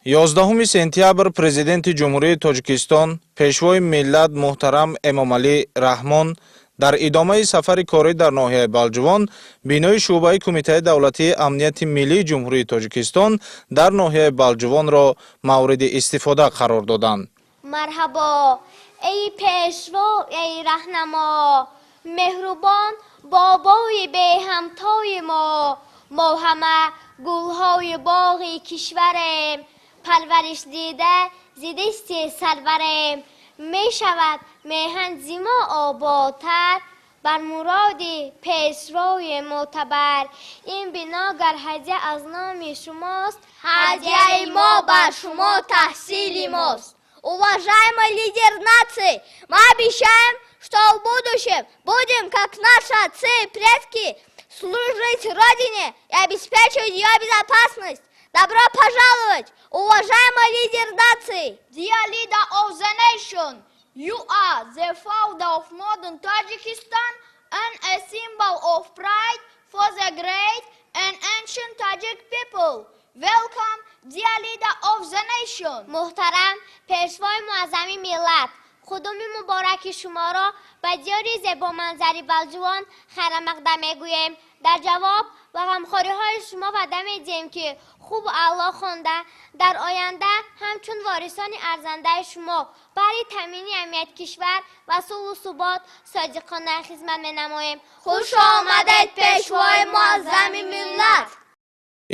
11 сентябр президенти ҷумҳурии Тоҷикистон пешвои миллат муҳтарам Эмомалӣ Раҳмон дар идомаи сафари корӣ дар ноҳияи Балҷувон бинои шуъбаи Кумитаи давлатии амнияти миллии ҷумҳурии Тоҷикистон дар ноҳияи Балҷувонро мавриди истифода қарор доданд. марҳабо эй пешво, эй раҳнамо, меҳрубон бобои беҳамтои мо ҳама гулҳои боғи кишварем, парвариш дида зидисти сарварем. мешавад меҳан зимо ободтар бар муроди пешвои мӯътабар. ин бино гар ҳадия аз номи шумост, ҳадияи мо бар шумо таҳсили мост. Уважаемый лидер нации, мы обещаем, что в будущем будем, как наши отцы и предки, служить Родине и обеспечивать ее безопасность. Добро пожаловать, уважаемый лидер нации! Dear leader of the nation, you are the founder of modern Tajikistan and a symbol of pride for the great and ancient Tajik people. Welcome, dear leader of the nation. محترم پیشوای معظمی ملت، خدوم مبارک شما را به دیاری زیبا منظری بلجوان خیر مقدم میگوییم. در جواب و غمخواری های شما وعده میدهیم که خوب الله خوانده در آینده همچون وارثان ارزنده شما برای تامین امنیت کشور و صلح و ثبات صادقانه خدمت مینماییم. خوش آمدید پیشوای معظم ملت.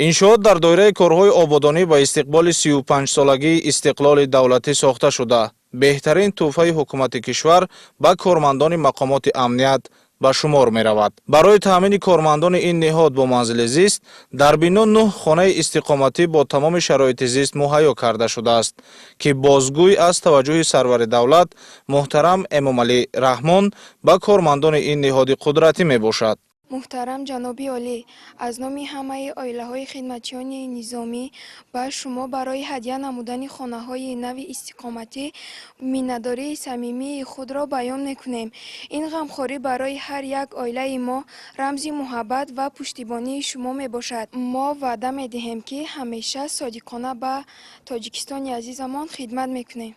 иншоот дар доираи корҳои ободонӣ ба истиқболи 35-солагии истиқлоли давлатӣ сохта шуда беҳтарин тӯҳфаи ҳукумати кишвар ба кормандони мақомоти амният ба шумор меравад. барои таъмини кормандони ин ниҳод бо манзили зист дар бино 9 хонаи истиқоматӣ бо тамоми шароити зист муҳайё карда шудааст ки бозгӯй аз таваҷҷӯҳи сарвари давлат муҳтарам Эмомалӣ Раҳмон ба кормандони ин ниҳоди қудратӣ мебошад. محترم جنابی عالی، از نام همه عائله‌های خدمتیان نظامی با شما برای هدیه نمودن خانه‌های نو استقامتی میانه‌داری صمیمی خود را بیان می‌کنیم. این غمخواری برای هر یک عائله ما رمز محبت و پشتیبانی شما میباشد. ما وعده می‌دهیم که همیشه صادقانه به تاجیکستان عزیزمان خدمت می‌کنیم.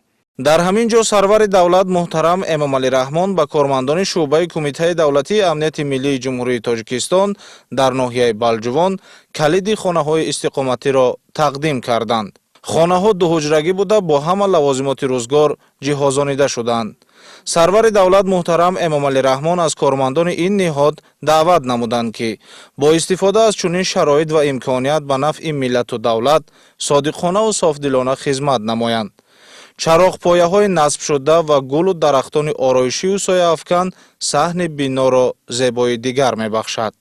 дар ҳамин ҷо сарвари давлат муҳтарам Эмомалӣ Раҳмон ба кормандони шуъбаи Кумитаи давлатии амнияти миллии ҷумҳурии Тоҷикистон дар ноҳияи Балҷувон калиди хонаҳои истиқоматиро тақдим карданд. хонаҳо дуҳуҷрагӣ буда бо ҳама лавозимоти рӯзгор ҷиҳозонида шуданд. сарвари давлат муҳтарам Эмомалӣ Раҳмон аз кормандони ин ниҳод даъват намуданд ки бо истифода аз чунин шароит ва имконият ба нафъи миллату давлат содиқонаву софдилона хизмат намоянд. чароғпояҳои насбшуда ва гулу дарахтони ороишию сояафкан саҳни биноро зебоии дигар мебахшад.